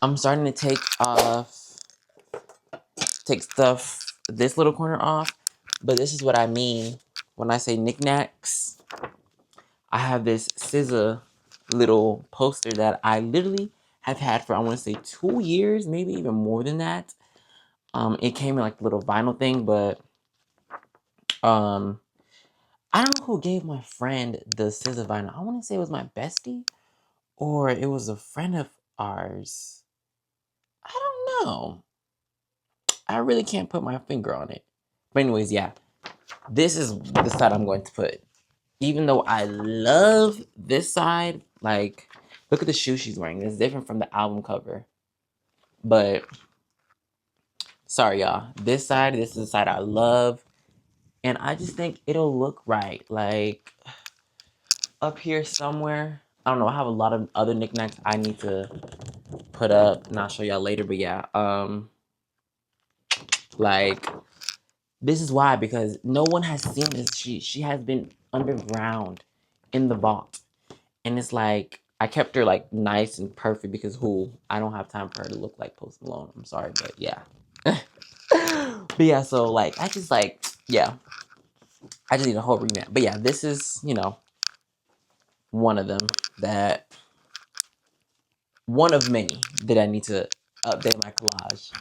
I'm starting to take stuff, this little corner off, but this is what I mean when I say knickknacks. I have this scissor little poster that I literally have had for, I want to say 2 years, maybe even more than that. It came in like a little vinyl thing, but I don't know who gave my friend the scissor vinyl. I want to say it was my bestie, or it was a friend of ours. I don't know. I really can't put my finger on it. But anyways, yeah. This is the side I'm going to put. Even though I love this side, like, look at the shoe she's wearing. It's different from the album cover. But, sorry, y'all. This is the side I love. And I just think it'll look right. Like, up here somewhere. I don't know. I have a lot of other knickknacks I need to put up. And I'll show y'all later. But, yeah. Like, this is why. Because no one has seen this. She has been underground in the vault. And it's like, I kept her like nice and perfect because I don't have time for her to look like Post Malone. I'm sorry, but yeah. But yeah, so like, I just need a whole revamp. But yeah, this is, one of them one of many that I need to update my collage.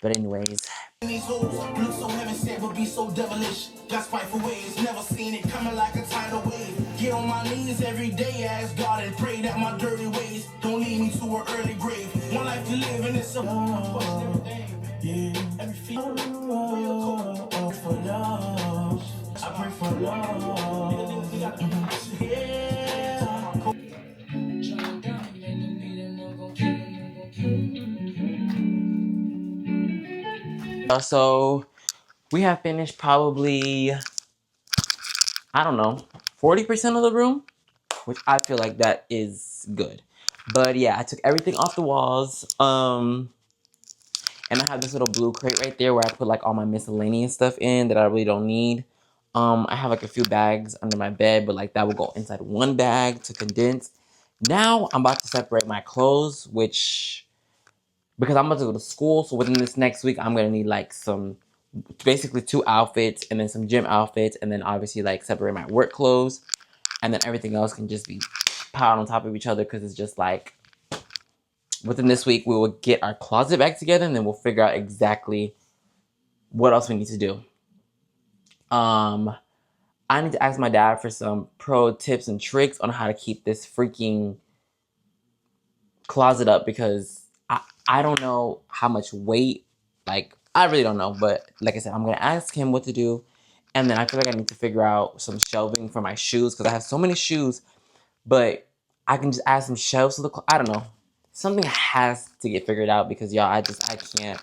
But anyways. These hoes look so heaven sent, but be so devilish. Got spiteful ways, never seen it coming like a tidal wave. Get on my knees every day, ask God and pray that my dirty ways don't lead me to an early grave. One life to live and it's a yeah. Every feel for love. I pray for love. Yeah. So we have finished probably, I don't know, 40% of the room, which I feel like that is good. But yeah, I took everything off the walls. And I have this little blue crate right there where I put like all my miscellaneous stuff in that I really don't need. I have like a few bags under my bed, but like that will go inside one bag to condense. Now I'm about to separate my clothes, because I'm about to go to school. So within this next week, I'm going to need like basically 2 outfits and then some gym outfits. And then obviously like separate my work clothes. And then everything else can just be piled on top of each other, because it's just like, within this week, we will get our closet back together, and then we'll figure out exactly what else we need to do. I need to ask my dad for some pro tips and tricks on how to keep this freaking closet up, because I don't know how much weight, like, I really don't know. But like I said, I'm going to ask him what to do. And then I feel like I need to figure out some shelving for my shoes, because I have so many shoes. But I can just add some shelves to I don't know. Something has to get figured out, because y'all, I can't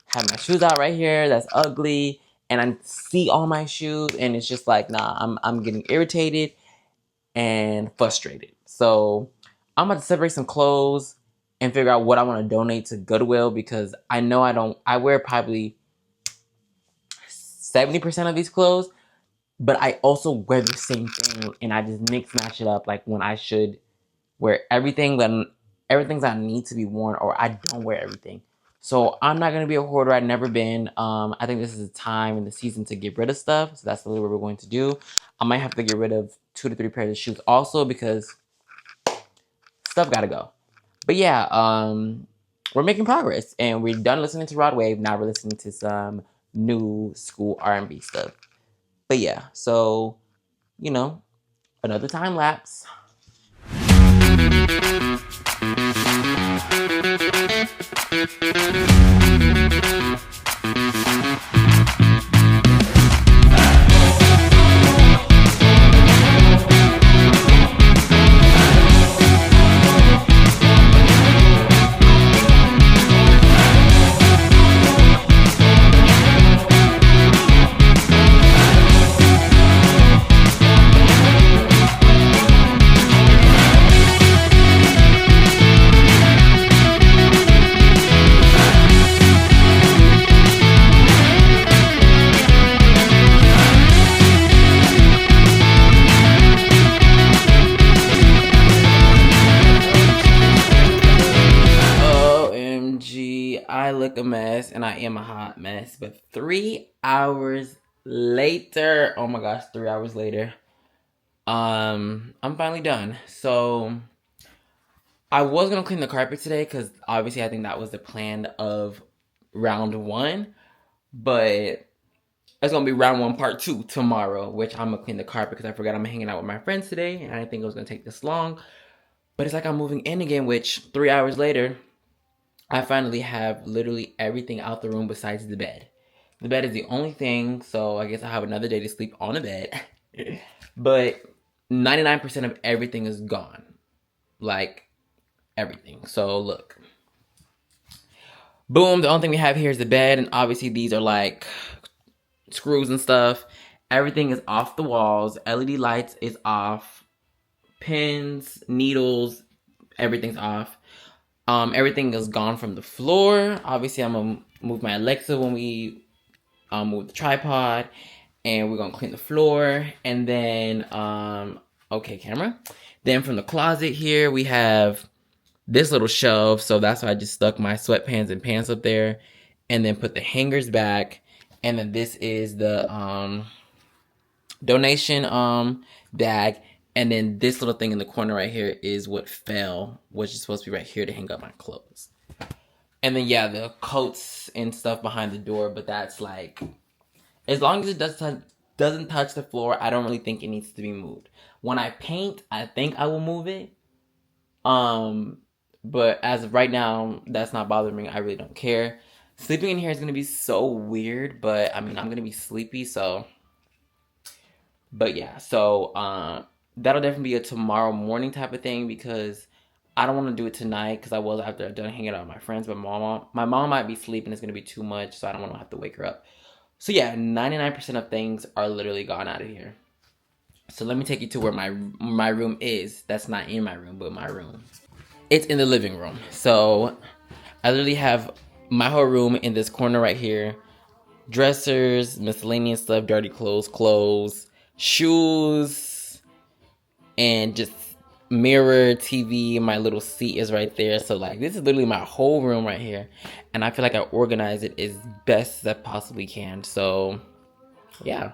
have my shoes out right here. That's ugly. And I see all my shoes, and it's just like, nah, I'm getting irritated and frustrated. So I'm about to separate some clothes and figure out what I want to donate to Goodwill, because I know I wear probably 70% of these clothes, but I also wear the same thing, and I just mix match it up, like when I should wear everything, when everything's that need to be worn, or I don't wear everything. So I'm not going to be a hoarder. I've never been. I think this is the time in the season to get rid of stuff. So that's really what we're going to do. I might have to get rid of 2 to 3 pairs of shoes also, because stuff got to go. But yeah, we're making progress. And we're done listening to Rod Wave. Now we're listening to some new school R&B stuff. But yeah, so, another time lapse. look a mess and I am a hot mess. But 3 hours later, oh my gosh, 3 hours later, I'm finally done. So I was gonna clean the carpet today because obviously I think that was the plan of round one. But it's gonna be round one, part two tomorrow, which I'm gonna clean the carpet because I forgot I'm hanging out with my friends today, and I didn't think it was gonna take this long. But it's like I'm moving in again, which 3 hours later, I finally have literally everything out the room besides the bed. The bed is the only thing, so I guess I have another day to sleep on the bed. But 99% of everything is gone. Like, everything. So, look. Boom, the only thing we have here is the bed, and obviously these are like screws and stuff. Everything is off the walls. LED lights is off. Pins, needles, everything's off. Everything is gone from the floor. Obviously, I'm gonna move my Alexa when we move the tripod, and we're gonna clean the floor. And then, okay, camera. Then from the closet here, we have this little shelf. So that's why I just stuck my sweatpants and pants up there, and then put the hangers back. And then this is the donation bag. And then this little thing in the corner right here is what fell, which is supposed to be right here to hang up my clothes. And then yeah, the coats and stuff behind the door, but that's like, as long as it doesn't touch the floor, I don't really think it needs to be moved. When I paint, I think I will move it. But as of right now, that's not bothering me. I really don't care. Sleeping in here is gonna be so weird, but I mean, I'm gonna be sleepy, so. But yeah, so that'll definitely be a tomorrow morning type of thing because I don't want to do it tonight because I was after I'm done hanging out with my friends. But my mom might be sleeping. It's gonna be too much, so I don't want to have to wake her up. So yeah, 99% of things are literally gone out of here. So let me take you to where my room is. That's not in my room, but my room. It's in the living room. So I literally have my whole room in this corner right here. Dressers, miscellaneous stuff, dirty clothes, shoes, and just mirror, TV. My little seat is right there. So like, this is literally my whole room right here, and I feel like I organize it as best as I possibly can. So yeah,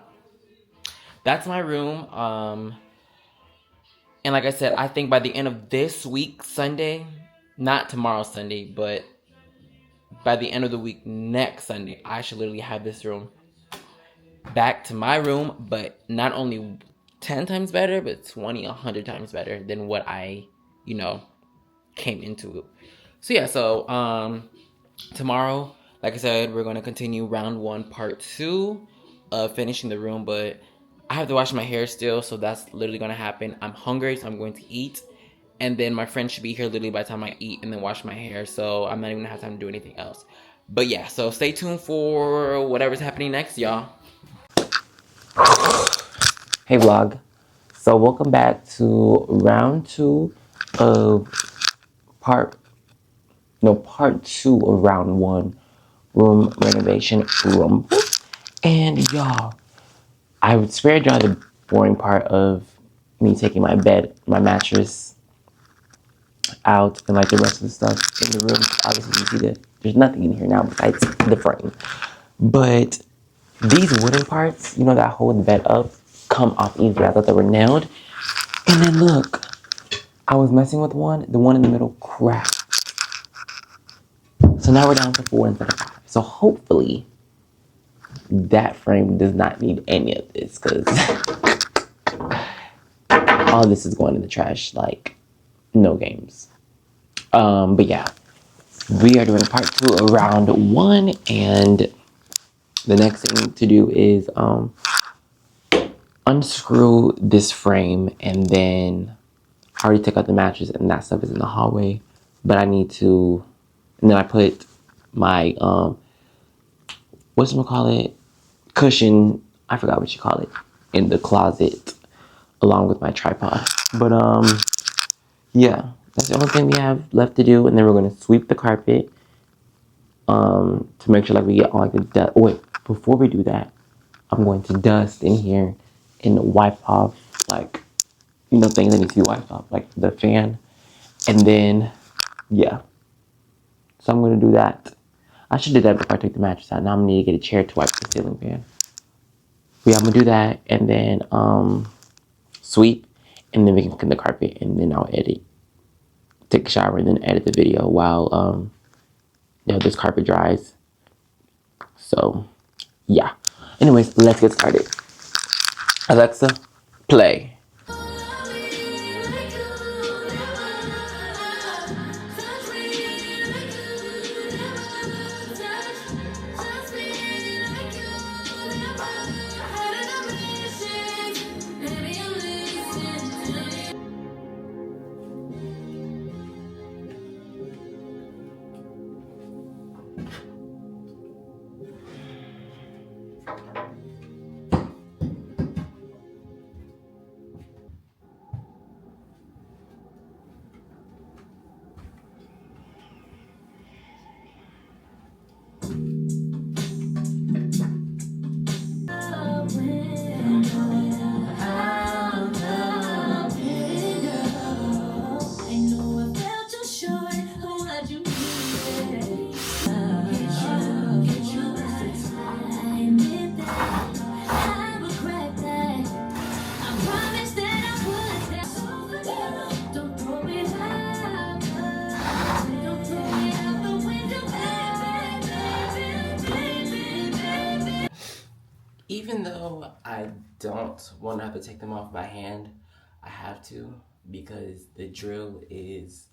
that's my room. And like I said, I think by the end of this week, Sunday, not tomorrow Sunday, but by the end of the week next Sunday, I should literally have this room back to my room, but not only 10 times better, but 20, 100 times better than what I, came into it. So yeah, so tomorrow, like I said, we're going to continue round one, part two of finishing the room, but I have to wash my hair still, so that's literally going to happen. I'm hungry, so I'm going to eat. And then my friend should be here literally by the time I eat and then wash my hair, so I'm not even going to have time to do anything else. But yeah, so stay tuned for whatever's happening next, y'all. Hey vlog. So welcome back to round two of part two of round one room renovation room. And y'all, I would spared y'all the boring part of me taking my bed, my mattress out and like the rest of the stuff in the room. Obviously you see that there's nothing in here now besides the frame. But these wooden parts, that hold the bed up, come off easily. I thought they were nailed. And then look, I was messing with the one in the middle cracked. So now we're down to 4 instead of 5. So hopefully that frame does not need any of this because all this is going in the trash, like no games. But yeah, we are doing part two of round one, and the next thing to do is unscrew this frame, and then I already took out the mattress and that stuff is in the hallway, but I need to, and then I put my whatchamacallit, cushion, I forgot what you call it, in the closet along with my tripod. But yeah, that's the only thing we have left to do, and then we're gonna sweep the carpet to make sure like we get all like the dust. Oh wait, before we do that, I'm going to dust in here and wipe off like things that need to be wiped off, like the fan, and then yeah. So I'm gonna do that. I should do that before I take the mattress out. Now I'm gonna need to get a chair to wipe the ceiling fan. But yeah, I'm gonna do that and then sweep and then we can clean the carpet and then I'll edit. Take a shower and then edit the video while this carpet dries. So yeah. Anyways, let's get started. Alexa, play. Even though I don't want to have to take them off by hand, I have to because the drill is,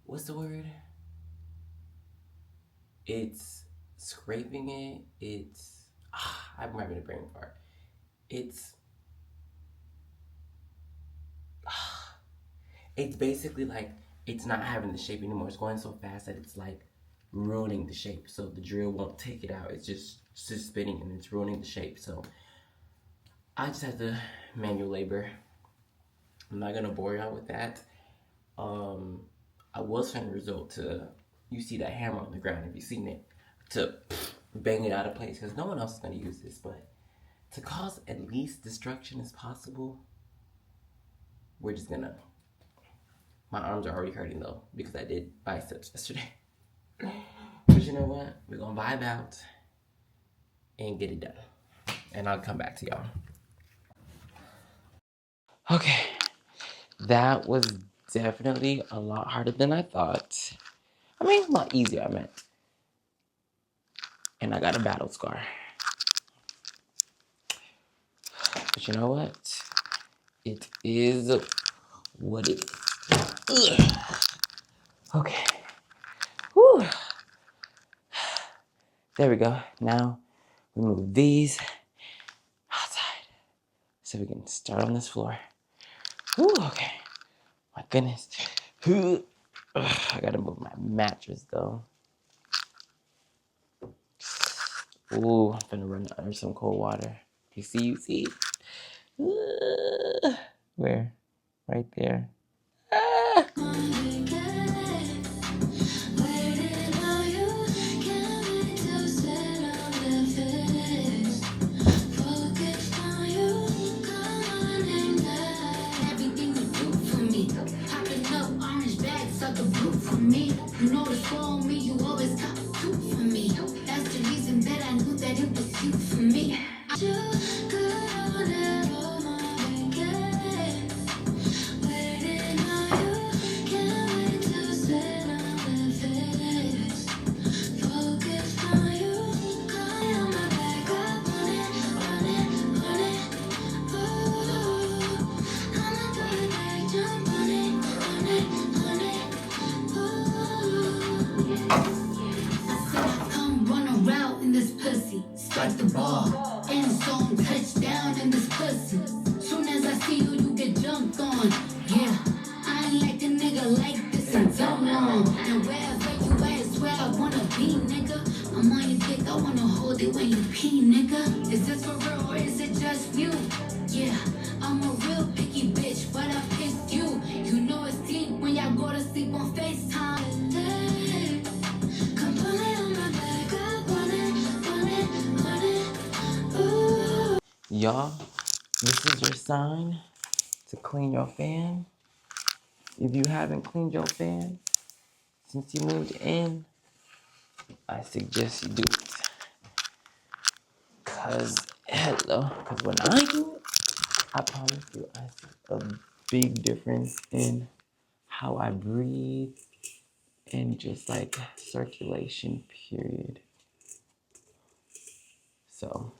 what's the word? It's scraping it. I'm having a brain fart. It's basically like it's not having the shape anymore. It's going so fast that it's like ruining the shape. So the drill won't take it out. It's just spinning and it's ruining the shape. So I just have to manual labor. I'm not gonna bore y'all with that. I will send a result to, you see that hammer on the ground if you've seen it, to bang it out of place because no one else is gonna use this. But to cause at least destruction as possible, we're just gonna. My arms are already hurting though because I did biceps yesterday. But you know what? We're gonna vibe out and get it done. And I'll come back to y'all. Okay. That was definitely a lot harder than I thought. I mean, a lot easier, I meant. And I got a battle scar. But you know what? It is what it is. Ugh. Okay. Whew. There we go. Now we move these outside so we can start on this floor. Whew, okay. My goodness. Ugh, I gotta move my mattress though. Ooh, I'm gonna run under some cold water. You see? Where? Right there. Ah. You know the for me, you always got two for me. That's the reason that I knew that it was you for me. Strike the ball, end zone, touchdown in this pussy. Soon as I see you, you get jumped on. Yeah, I ain't like a nigga like this in so long. And wherever you at is where I wanna be, nigga. I'm on your dick, I wanna hold it when you pee, nigga. Is this for real or is it just you? Yeah, I'm a real picky bitch, but I picked you. You know it's deep when y'all go to sleep on FaceTime. Come put it on my back, I want it. Y'all, this is your sign to clean your fan. If you haven't cleaned your fan since you moved in, I suggest you do it. Cause when I do it, I promise you I see a big difference in how I breathe and just like circulation, period. So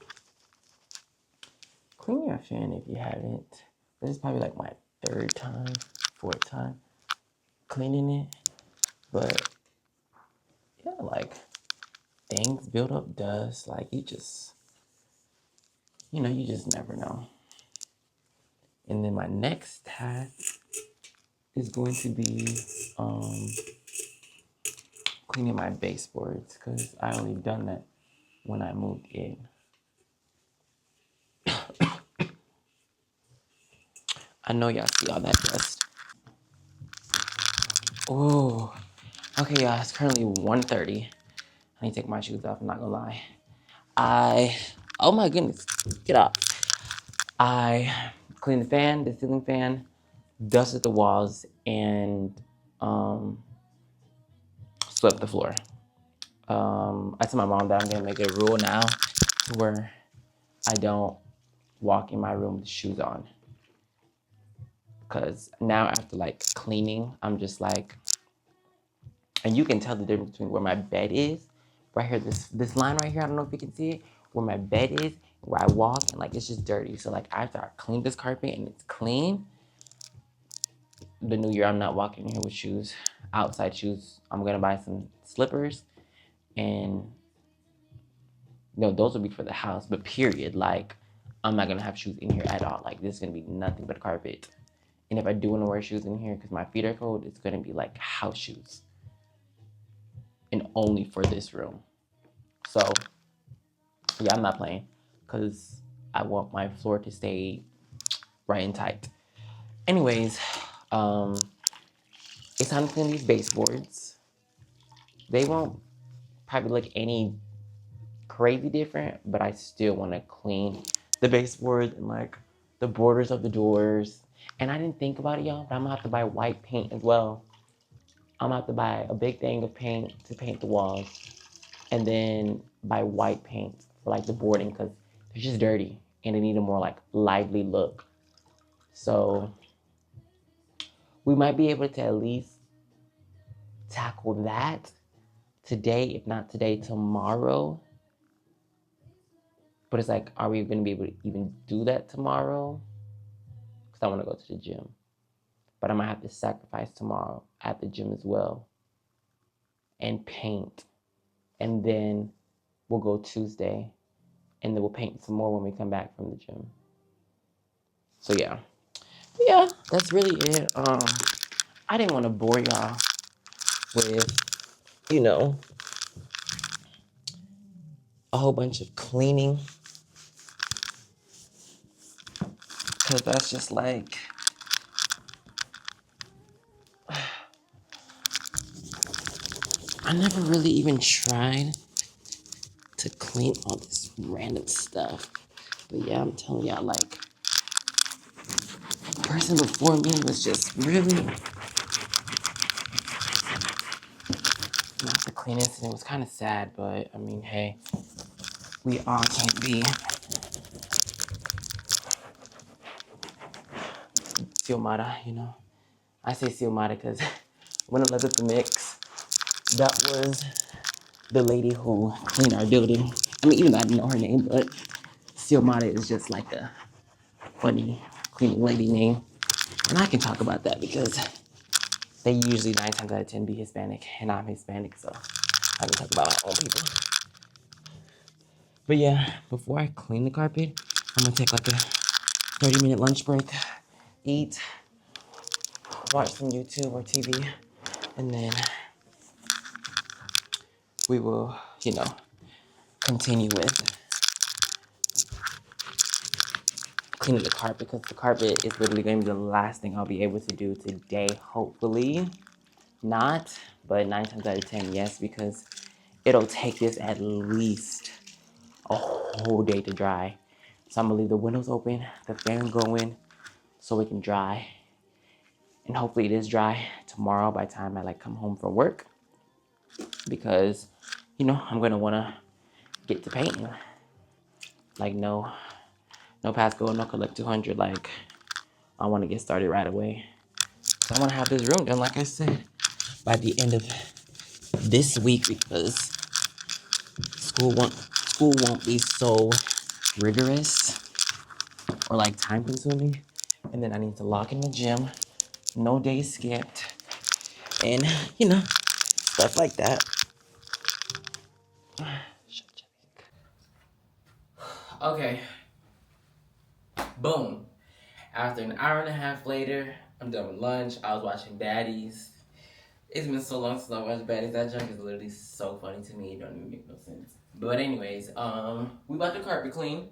clean your fan if you haven't. This is probably like my third time, fourth time cleaning it. But yeah, like things build up dust. Like you just never know. And then my next task is going to be cleaning my baseboards because I only done that when I moved in. I know y'all see all that dust. Oh, okay, y'all. It's currently 1:30. I need to take my shoes off. I'm not gonna lie. Oh my goodness, get up. I cleaned the fan, the ceiling fan, dusted the walls, and swept the floor. I told my mom that I'm gonna make it a rule now where I don't walk in my room with shoes on. Cause now after like cleaning, I'm just like, and you can tell the difference between where my bed is, right here, this line right here. I don't know if you can see it, where my bed is, where I walk, and like it's just dirty. So like after I clean this carpet and it's clean, the new year I'm not walking in here with shoes, outside shoes. I'm gonna buy some slippers, and those will be for the house. But period, like I'm not gonna have shoes in here at all. Like this is gonna be nothing but carpet. And if I do want to wear shoes in here because my feet are cold, it's gonna be like house shoes, and only for this room. So yeah, I'm not playing because I want my floor to stay right and tight. Anyways, it's time to clean these baseboards. They won't probably look any crazy different, but I still want to clean the baseboards and like the borders of the doors. And I didn't think about it, y'all, but I'm gonna have to buy white paint as well. I'm gonna have to buy a big thing of paint to paint the walls, and then buy white paint for like the boarding because they're just dirty and they need a more like lively look. So we might be able to at least tackle that today, if not today, tomorrow. But it's like, are we going to be able to even do that tomorrow? Because I want to go to the gym. But I might have to sacrifice tomorrow at the gym as well and paint. And then we'll go Tuesday and then we'll paint some more when we come back from the gym. So yeah. But yeah, that's really it. I didn't want to bore y'all with, you know, a whole bunch of cleaning. Because that's just like, I never really even tried to clean all this random stuff. But yeah, I'm telling y'all, like, the person before me was just really not the cleanest, and it was kind of sad. But I mean, hey, we all can't be Xiomara, you know. I say Xiomara because when I lived at the mix, that was the lady who cleaned our building. I mean, even though I didn't know her name, but Xiomara is just like a funny cleaning lady name. And I can talk about that because they usually 9 times out of 10 be Hispanic, and I'm Hispanic, so I can talk about my own people. But yeah, before I clean the carpet, I'm gonna take like a 30-minute lunch break, eat, watch some YouTube or TV, and then we will, continue with cleaning the carpet because the carpet is literally going to be the last thing I'll be able to do today, hopefully. Not, but 9 times out of 10, yes, because it'll take this at least a whole day to dry. So I'm gonna leave the windows open, the fan going, so it can dry. And hopefully it is dry tomorrow by the time I come home from work. Because you know, I'm gonna wanna get to painting. Like no pass go, no collect 200. Like I want to get started right away. So I want to have this room done, like I said, by the end of this week because school won't be so rigorous or like time consuming. And then I need to log in the gym, no days skipped, and you know, stuff like that. Okay. Boom. After an hour and a half later, I'm done with lunch. I was watching Baddies. It's been so long since I watched Baddies. That junk is literally so funny to me. It don't even make no sense. But anyways, we about to carpet clean.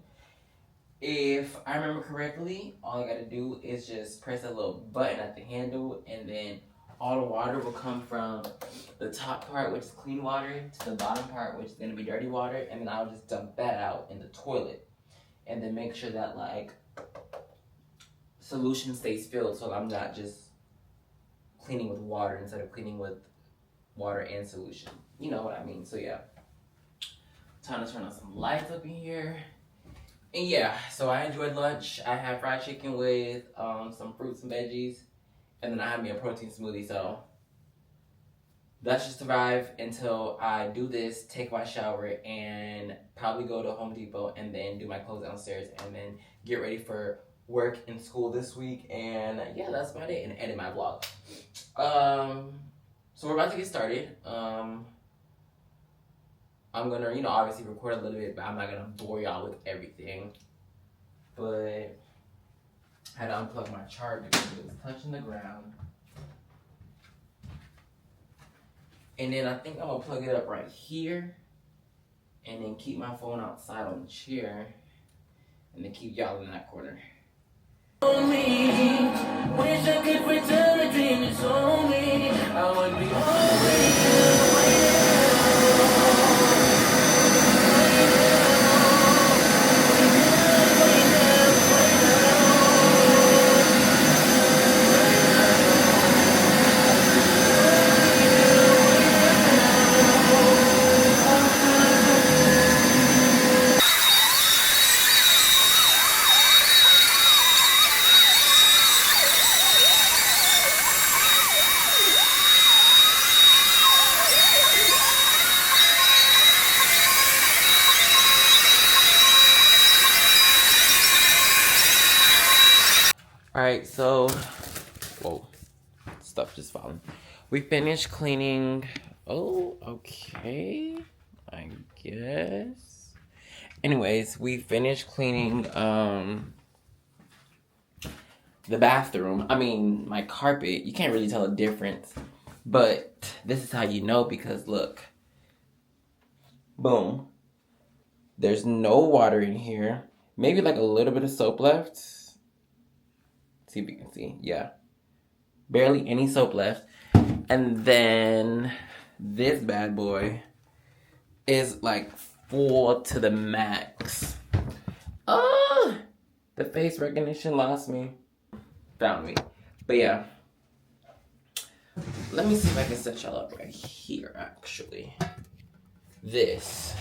If I remember correctly, all I gotta do is just press a little button at the handle, and then all the water will come from the top part, which is clean water, to the bottom part, which is gonna be dirty water, and then I'll just dump that out in the toilet, and then make sure that like solution stays filled, so I'm not just cleaning with water instead of cleaning with water and solution. You know what I mean? So yeah, time to turn on some lights up in here. And yeah, so I enjoyed lunch. I had fried chicken with some fruits and veggies, and then I had me a protein smoothie. So that should survive until I do this, take my shower, and probably go to Home Depot and then do my clothes downstairs and then get ready for work and school this week. And yeah, that's about it. And edit my vlog. So we're about to get started. I'm gonna, obviously record a little bit, but I'm not gonna bore y'all with everything. But I had to unplug my charger because it was touching the ground. And then I think I'm gonna plug it up right here, and then keep my phone outside on the chair, and then keep y'all in that corner. Wish I could return the dream you told me. I would be Alright, so, whoa, stuff just falling. We finished cleaning, oh, okay, I guess. Anyways, we finished cleaning, the bathroom. I mean, my carpet. You can't really tell a difference, but this is how you know because look, boom. There's no water in here. Maybe like a little bit of soap left. See if you can see. Yeah. Barely any soap left. And then this bad boy is like full to the max. Oh, the face recognition lost me. Found me. But yeah. Let me see if I can set y'all up right here, actually. This.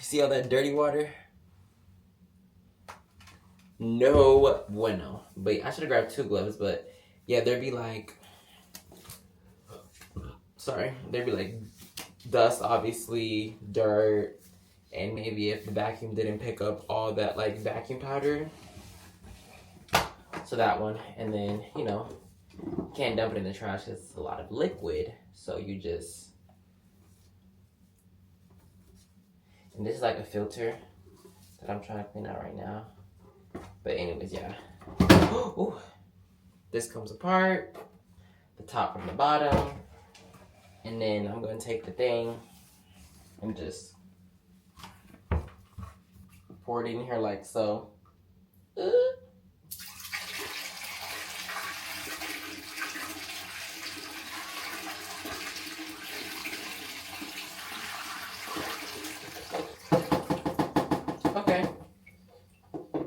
See all that dirty water? No bueno. But I should have grabbed 2 gloves, but yeah, there'd be like dust, obviously, dirt, and maybe if the vacuum didn't pick up all that like vacuum powder. So that one, and then, can't dump it in the trash because it's a lot of liquid. So you just, and this is like a filter that I'm trying to clean out right now. But anyways, yeah. Ooh. This comes apart, the top from the bottom, and then I'm going to take the thing and just pour it in here like so. Okay.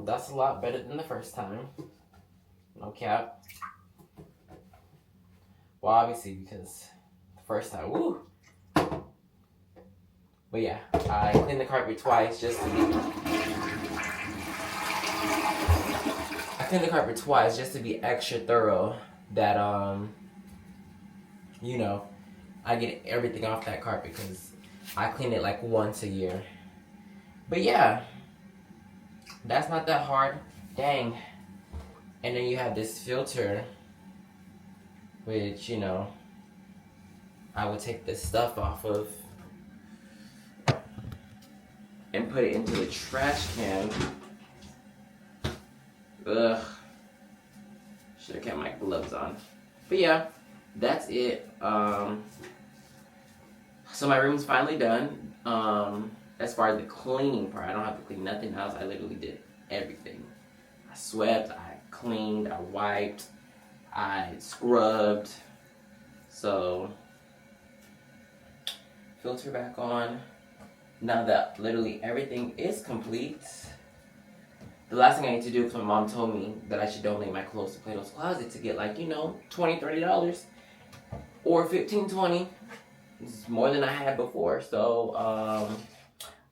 That's a lot better than the first time. No cap. Well, obviously, because the first time, woo, But yeah, I cleaned the carpet twice just to be. I cleaned the carpet twice just to be extra thorough. That you know, I get everything off that carpet because I clean it like once a year. But yeah, that's not that hard. Dang. And then you have this filter, which, you know, I would take this stuff off of and put it into the trash can. Ugh. Should have kept my gloves on. But yeah, that's it. So my room's finally done. As far as the cleaning part, I don't have to clean nothing else. I literally did everything. I swept, I cleaned, I wiped, I scrubbed. So, filter back on. Now that literally everything is complete, the last thing I need to do, because my mom told me that I should donate my clothes to Plato's Closet to get like, you know, $20, $30 or $15, $20. It's more than I had before. So,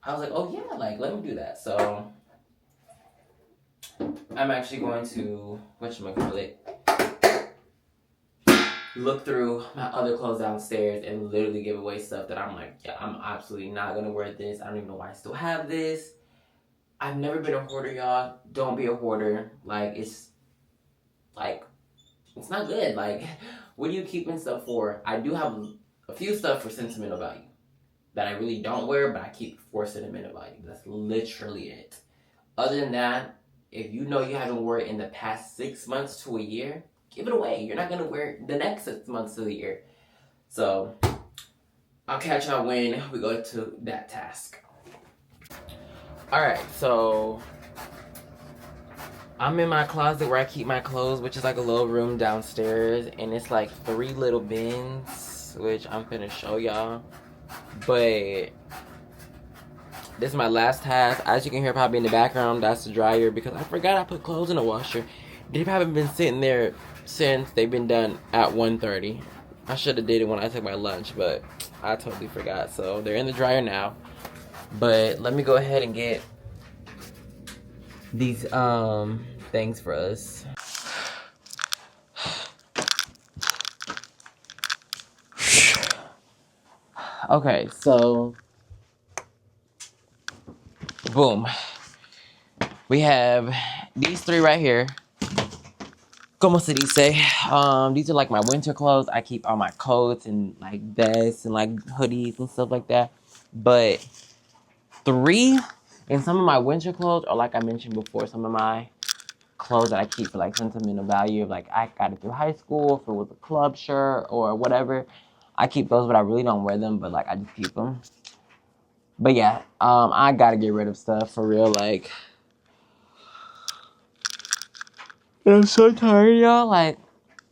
I was like, oh yeah, like, let me do that. So, I'm actually going to, whatchamacallit, look through my other clothes downstairs and literally give away stuff that I'm like, yeah, I'm absolutely not gonna wear this. I don't even know why I still have this. I've never been a hoarder, y'all. Don't be a hoarder. Like, it's not good. Like, what are you keeping stuff for? I do have a few stuff for sentimental value that I really don't wear, but I keep for sentimental value. That's literally it. Other than that, if you know you haven't worn it in the past 6 months to a year, give it away. You're not going to wear it the next 6 months of the year. So, I'll catch y'all when we go to that task. Alright, so I'm in my closet where I keep my clothes, which is like a little room downstairs. And it's like 3 little bins, which I'm finna show y'all. But this is my last task. As you can hear probably in the background, that's the dryer because I forgot I put clothes in the washer. They haven't been sitting there since they've been done at 1:30. I should have did it when I took my lunch, but I totally forgot. So they're in the dryer now. But let me go ahead and get these things for us. Okay, so boom. We have these 3 right here. Como se dice? These are like my winter clothes. I keep all my coats and like vests and like hoodies and stuff like that. But 3, and some of my winter clothes are like I mentioned before, some of my clothes that I keep for like sentimental value. Like I got it through high school, if it was a club shirt or whatever. I keep those, but I really don't wear them, but like I just keep them. But yeah, I gotta get rid of stuff for real. Like, I'm so tired, y'all. Like,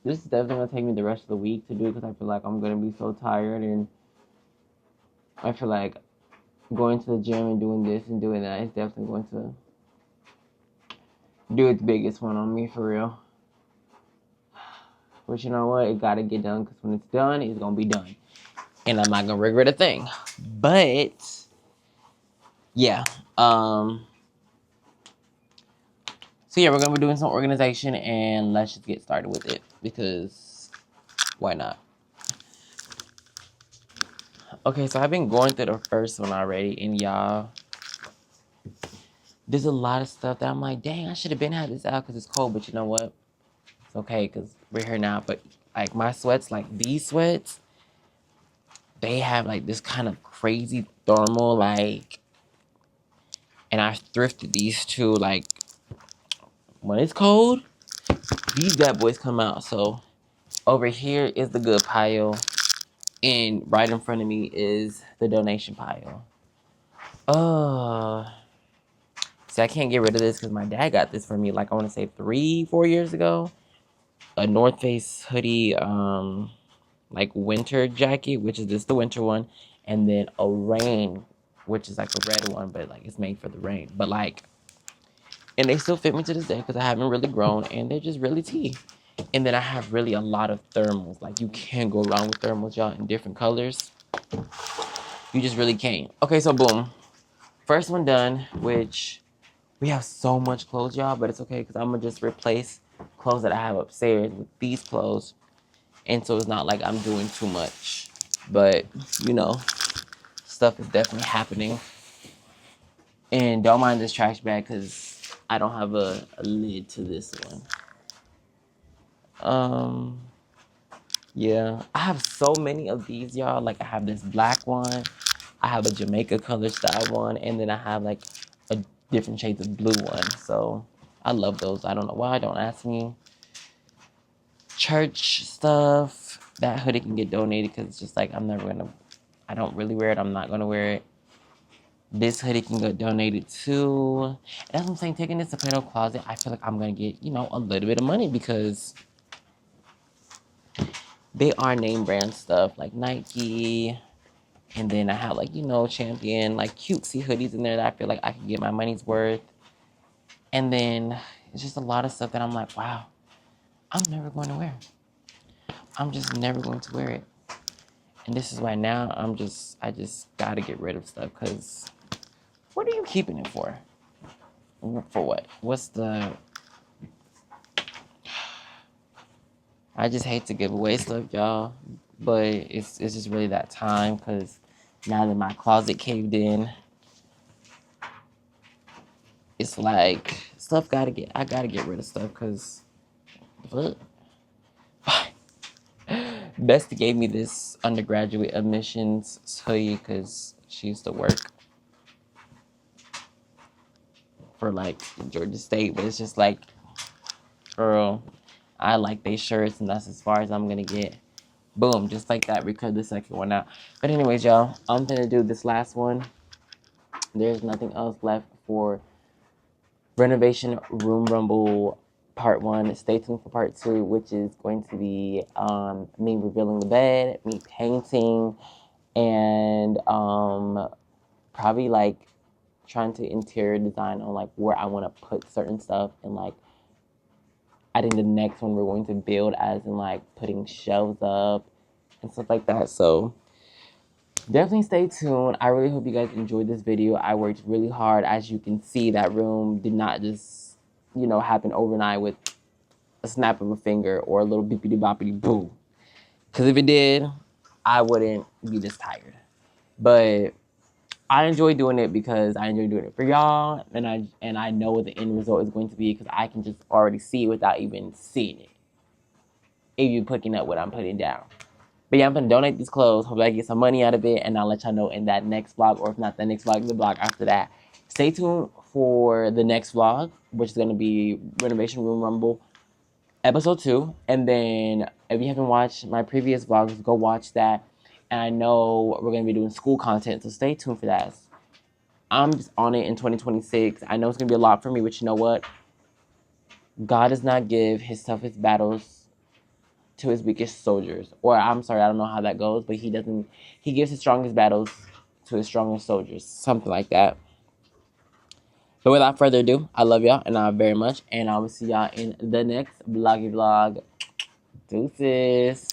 this is definitely gonna take me the rest of the week to do because I feel like I'm gonna be so tired, and I feel like going to the gym and doing this and doing that is definitely going to do its biggest one on me for real. But you know what? It gotta get done because when it's done, it's gonna be done. And I'm not gonna regret a thing. But yeah. So yeah, we're gonna be doing some organization and let's just get started with it because why not? Okay, so I've been going through the first one already, and y'all, there's a lot of stuff that I'm like, dang, I should have been had this out because it's cold, but you know what? It's okay because we're here now. But like my sweats, like these sweats, they have like this kind of crazy thermal, like, and I thrifted these too. Like when it's cold, these bad boys come out. So over here is the good pile, and right in front of me is the donation pile. See, I can't get rid of this because my dad got this for me, like I want to say 3-4 years ago. A North Face hoodie, like winter jacket, which is the winter one, and then a rain, which is like a red one, but like it's made for the rain. But like, and they still fit me to this day because I haven't really grown, and they're just really tea. And then I have really a lot of thermals. Like you can't go wrong with thermals, y'all, in different colors. You just really can't. Okay, so boom. First one done, which we have so much clothes, y'all, but it's okay because I'm going to just replace clothes that I have upstairs with these clothes. And so it's not like I'm doing too much. But, you know, stuff is definitely happening. And don't mind this trash bag because I don't have a lid to this one. Yeah, I have so many of these, y'all. Like, I have this black one, I have a Jamaica color style one, and then I have like a different shades of blue one. So I love those. I don't know why. Don't ask me. Church stuff. That hoodie can get donated because it's just like I don't really wear it. I'm not gonna wear it. This hoodie can get donated too. And that's what I'm saying. Taking this to Play-Doh Closet, I feel like I'm gonna get, you know, a little bit of money because they are name brand stuff like Nike. And then I have like, you know, Champion, like cutesy hoodies in there that I feel like I can get my money's worth. And then it's just a lot of stuff that I'm like, wow, I'm never going to wear. I'm just never going to wear it. And this is why now I just gotta get rid of stuff because what are you keeping it for? For what? What's the... I just hate to give away stuff, y'all. But it's just really that time because now that my closet caved in, it's like I gotta get rid of stuff because look. Bestie gave me this undergraduate admissions hoodie because she used to work for like Georgia State, but it's just like, girl, I like they shirts and that's as far as I'm gonna get. Boom, just like that, we cut the second one out. But anyways, y'all, I'm gonna do this last one. There's nothing else left for Renovation Room Rumble part 1. Stay tuned for part 2, which is going to be me revealing the bed, me painting, and probably like trying to interior design on like where I want to put certain stuff, and like I think the next one we're going to build as in like putting shelves up and stuff like that. So definitely stay tuned. I really hope you guys enjoyed this video. I worked really hard. As you can see, that room did not just, you know, happen overnight with a snap of a finger or a little beepity boppity boo. Because if it did, I wouldn't be this tired. But I enjoy doing it because I enjoy doing it for y'all, and I know what the end result is going to be because I can just already see it without even seeing it. If you're picking up what I'm putting down. But yeah, I'm gonna donate these clothes. Hope I get some money out of it, and I'll let y'all know in that next vlog, or if not the next vlog, the vlog after that. Stay tuned for the next vlog, which is gonna be Renovation Room Rumble episode 2. And then if you haven't watched my previous vlogs, go watch that. And I know we're gonna be doing school content, so stay tuned for that. I'm just on it in 2026. I know it's gonna be a lot for me, but you know what? God does not give his toughest battles to his weakest soldiers. Or I'm sorry, I don't know how that goes, but he gives his strongest battles to his strongest soldiers. Something like that. But without further ado, I love y'all and I very much. And I will see y'all in the next vloggy vlog. Deuces.